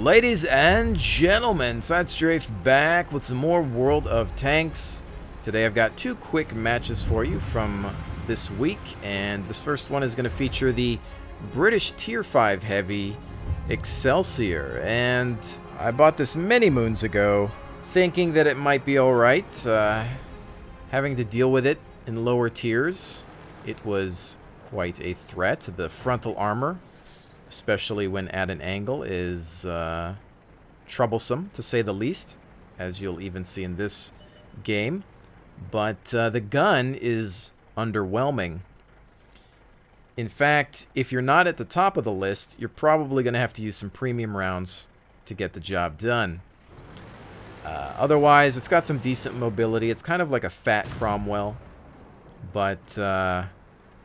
Ladies and gentlemen, Sidestrafe back with some more World of Tanks. Today I've got two quick matches for you from this week, and this first one is going to feature the British Tier 5 Heavy Excelsior. And I bought this many moons ago, thinking that it might be alright, having to deal with it in lower tiers. It was quite a threat. The frontal armor, especially when at an angle, is troublesome, to say the least, as you'll even see in this game. But the gun is underwhelming. In fact, if you're not at the top of the list, you're probably going to have to use some premium rounds to get the job done. Otherwise, it's got some decent mobility. It's kind of like a fat Cromwell, but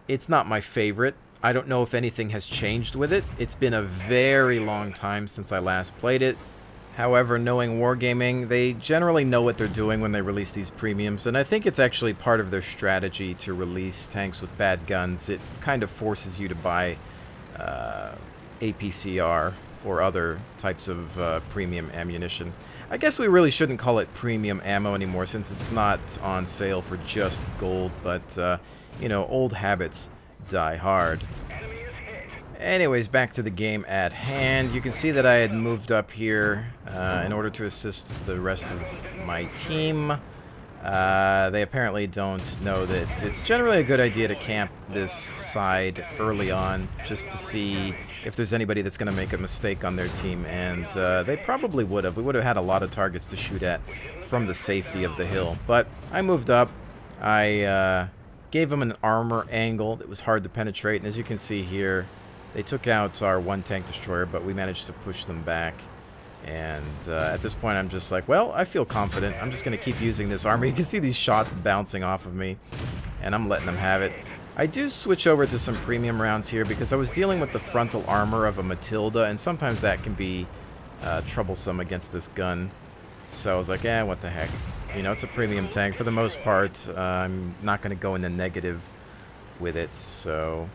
it's not my favorite. I don't know if anything has changed with it. It's been a very long time since I last played it. However, knowing Wargaming, they generally know what they're doing when they release these premiums, and I think it's actually part of their strategy to release tanks with bad guns. It kind of forces you to buy APCR or other types of premium ammunition. I guess we really shouldn't call it premium ammo anymore, since it's not on sale for just gold, but, you know, old habits die hard. Anyways, back to the game at hand. You can see that I had moved up here in order to assist the rest of my team. They apparently don't know that it's generally a good idea to camp this side early on, just to see if there's anybody that's going to make a mistake on their team, and they probably would have. We would have had a lot of targets to shoot at from the safety of the hill. But I moved up. I gave them an armor angle that was hard to penetrate, and as you can see here, they took out our one tank destroyer, but we managed to push them back. And at this point, I'm just like, well, I feel confident. I'm just going to keep using this armor. You can see these shots bouncing off of me, and I'm letting them have it. I do switch over to some premium rounds here because I was dealing with the frontal armor of a Matilda, and sometimes that can be troublesome against this gun. So I was like, what the heck. You know, it's a premium tank. For the most part, I'm not going to go in the negative with it, so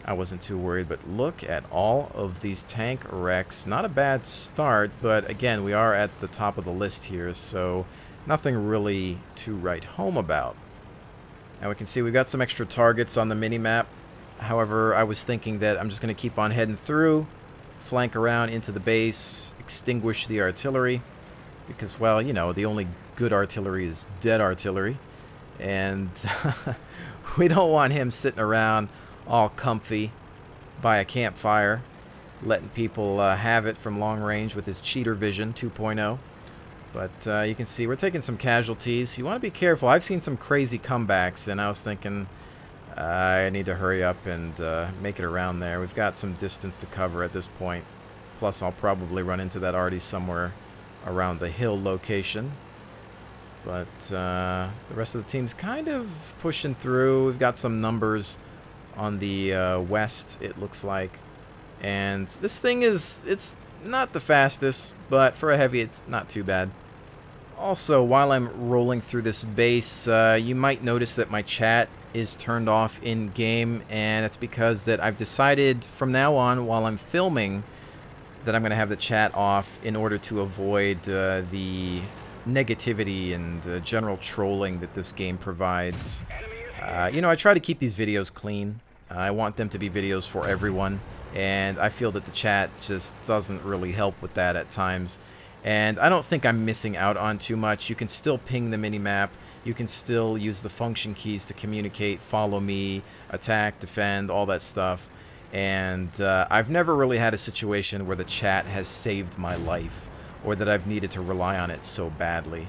I wasn't too worried. But look at all of these tank wrecks. Not a bad start, but again, we are at the top of the list here, so nothing really to write home about. Now we can see we've got some extra targets on the mini-map. However, I was thinking that I'm just going to keep on heading through, flank around into the base, extinguish the artillery, because, well, you know, the only good artillery is dead artillery, and we don't want him sitting around all comfy by a campfire, letting people have it from long range with his cheater vision 2.0. But you can see we're taking some casualties. You want to be careful. I've seen some crazy comebacks, and I was thinking I need to hurry up and make it around there. We've got some distance to cover at this point. Plus, I'll probably run into that arty somewhere around the hill location. But the rest of the team's kind of pushing through. We've got some numbers on the west, it looks like. And this thing it's not the fastest, but for a heavy, it's not too bad. Also, while I'm rolling through this base, you might notice that my chat is turned off in-game, and it's because that I've decided from now on, while I'm filming, that I'm going to have the chat off in order to avoid the negativity and general trolling that this game provides. You know, I try to keep these videos clean. I want them to be videos for everyone, and I feel that the chat just doesn't really help with that at times. And I don't think I'm missing out on too much. You can still ping the minimap. You can still use the function keys to communicate, follow me, attack, defend, all that stuff. And I've never really had a situation where the chat has saved my life, or that I've needed to rely on it so badly.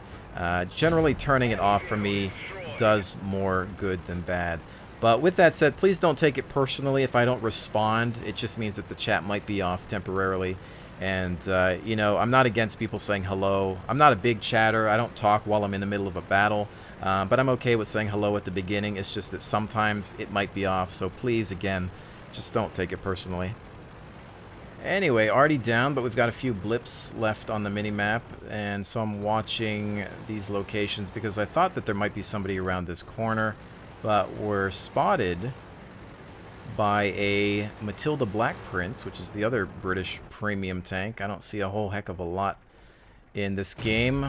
Generally, turning it off for me does more good than bad. But with that said, please don't take it personally if I don't respond. It just means that the chat might be off temporarily. And, you know, I'm not against people saying hello. I'm not a big chatter. I don't talk while I'm in the middle of a battle. But I'm okay with saying hello at the beginning. It's just that sometimes it might be off. So please, again, just don't take it personally. Anyway, already down, but we've got a few blips left on the mini-map, and so I'm watching these locations because I thought that there might be somebody around this corner, but we're spotted by a Matilda Black Prince, which is the other British premium tank. I don't see a whole heck of a lot in this game.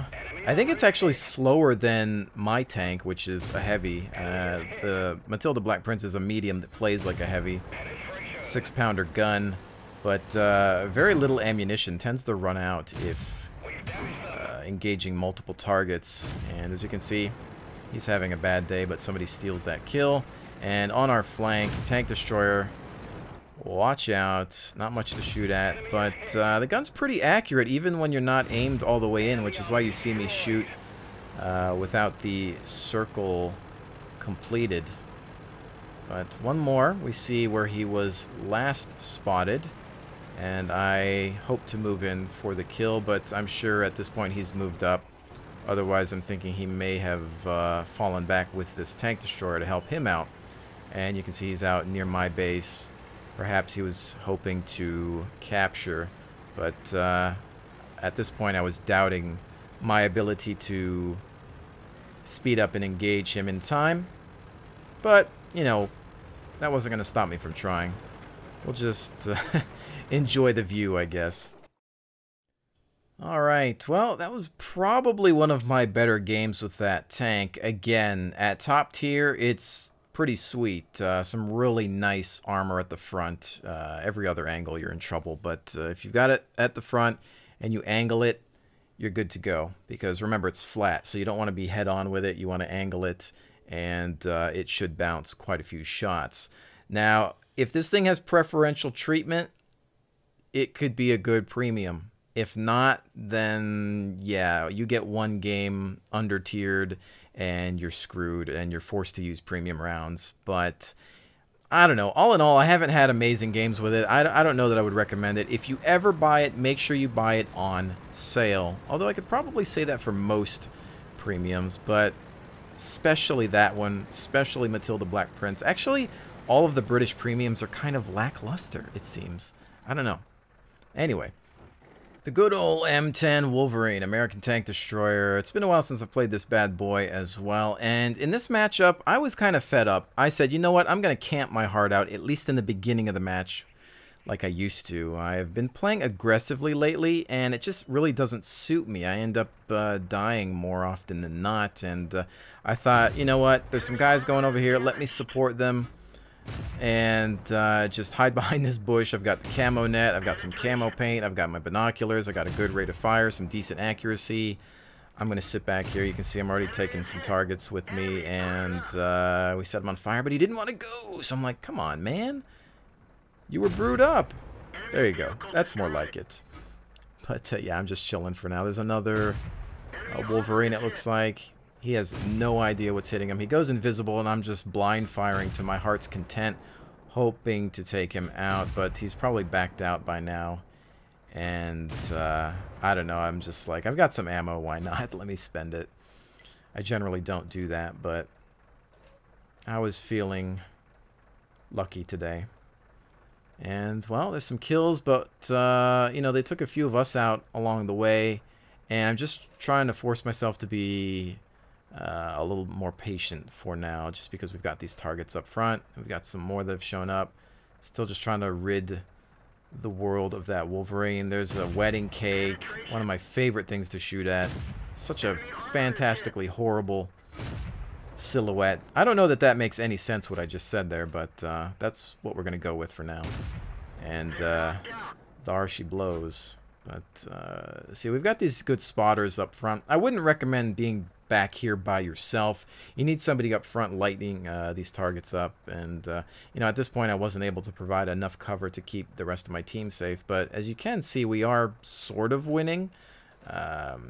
I think it's actually slower than my tank, which is a heavy. The Matilda Black Prince is a medium that plays like a heavy 6-pounder gun, but very little ammunition, tends to run out if engaging multiple targets. And as you can see, he's having a bad day, but somebody steals that kill. And on our flank, tank destroyer, watch out, not much to shoot at, but the gun's pretty accurate even when you're not aimed all the way in, which is why you see me shoot without the circle completed. But one more, we see where he was last spotted, and I hope to move in for the kill, but I'm sure at this point he's moved up. Otherwise, I'm thinking he may have fallen back with this tank destroyer to help him out. And you can see he's out near my base. Perhaps he was hoping to capture, but at this point I was doubting my ability to speed up and engage him in time. But, you know, that wasn't going to stop me from trying. We'll just enjoy the view, I guess. Alright, well, that was probably one of my better games with that tank. Again, at top tier, it's pretty sweet. Some really nice armor at the front. Every other angle, you're in trouble. But if you've got it at the front and you angle it, you're good to go. Because remember, it's flat, so you don't want to be head-on with it. You want to angle it, and it should bounce quite a few shots. Now, if this thing has preferential treatment, it could be a good premium. If not, then yeah, you get one game under-tiered and you're screwed and you're forced to use premium rounds. But I don't know. All in all, I haven't had amazing games with it. I don't know that I would recommend it. If you ever buy it, make sure you buy it on sale. Although I could probably say that for most premiums, but especially that one, especially Matilda Black Prince. Actually, all of the British premiums are kind of lackluster, it seems. I don't know. Anyway. The good old M10 Wolverine, American Tank Destroyer. It's been a while since I've played this bad boy as well. And in this matchup, I was kind of fed up. I said, you know what? I'm going to camp my heart out, at least in the beginning of the match, like I used to. I've been playing aggressively lately, and it just really doesn't suit me. I end up dying more often than not. And I thought, you know what? There's some guys going over here. Let me support them. And just hide behind this bush. I've got the camo net, I've got some camo paint, I've got my binoculars, I got a good rate of fire, some decent accuracy. I'm going to sit back here. You can see I'm already taking some targets with me, and we set him on fire, but he didn't want to go. So I'm like, come on, man. You were brewed up. There you go. That's more like it. But yeah, I'm just chilling for now. There's another Wolverine, it looks like. He has no idea what's hitting him. He goes invisible, and I'm just blind firing to my heart's content, hoping to take him out, but he's probably backed out by now. And I don't know, I'm just like, I've got some ammo, why not? Let me spend it. I generally don't do that, but I was feeling lucky today. And, well, there's some kills, but, you know, they took a few of us out along the way, and I'm just trying to force myself to be a little more patient for now, just because we've got these targets up front. We've got some more that have shown up. Still just trying to rid the world of that Wolverine. There's a wedding cake, one of my favorite things to shoot at. Such a fantastically horrible silhouette. I don't know that that makes any sense what I just said there, but that's what we're going to go with for now. And thar she blows. But see, we've got these good spotters up front. I wouldn't recommend being back here by yourself. You need somebody up front lighting these targets up, and you know, at this point I wasn't able to provide enough cover to keep the rest of my team safe, but as you can see, we are sort of winning.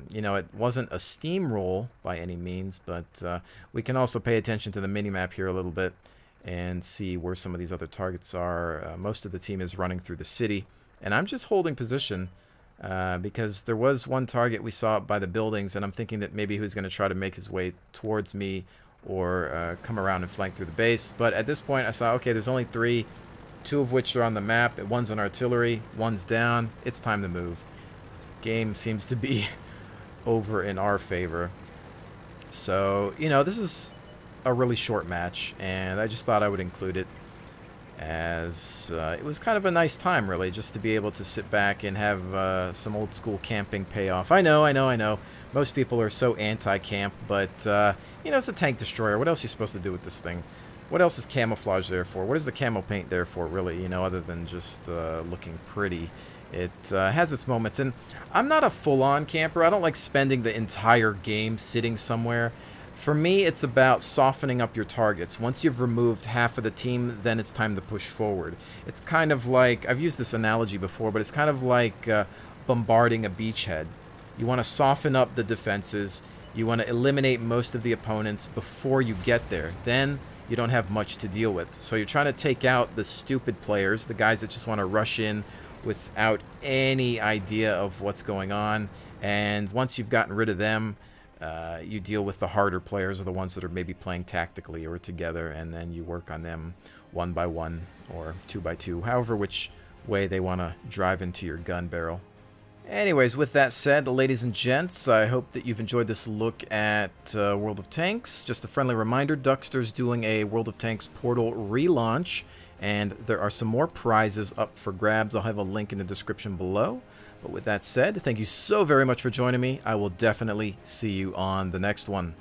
You know, it wasn't a steamroll by any means, but we can also pay attention to the minimap here a little bit and see where some of these other targets are. Most of the team is running through the city, and I'm just holding position because there was one target we saw by the buildings, and I'm thinking that maybe he was going to try to make his way towards me or come around and flank through the base. But at this point I saw, okay, there's only 3, 2 of which are on the map. One's an artillery, one's down. It's time to move. Game seems to be over in our favor. So, you know, this is a really short match, and I just thought I would include it. as it was kind of a nice time, really, just to be able to sit back and have some old school camping pay off. I know. Most people are so anti-camp, but, you know, it's a tank destroyer. What else are you supposed to do with this thing? What else is camouflage there for? What is the camo paint there for, really, you know, other than just looking pretty? It has its moments, and I'm not a full-on camper. I don't like spending the entire game sitting somewhere. For me, it's about softening up your targets. Once you've removed half of the team, then it's time to push forward. It's kind of like, I've used this analogy before, but it's kind of like bombarding a beachhead. You want to soften up the defenses. You want to eliminate most of the opponents before you get there. Then you don't have much to deal with. So you're trying to take out the stupid players, the guys that just want to rush in without any idea of what's going on. And once you've gotten rid of them, you deal with the harder players, or the ones that are maybe playing tactically or together, and then you work on them one by one or two by two, however which way they want to drive into your gun barrel. Anyways, with that said, ladies and gents, I hope that you've enjoyed this look at World of Tanks. Just a friendly reminder, Duckster's doing a World of Tanks portal relaunch, and there are some more prizes up for grabs. I'll have a link in the description below. But with that said, thank you so very much for joining me. I will definitely see you on the next one.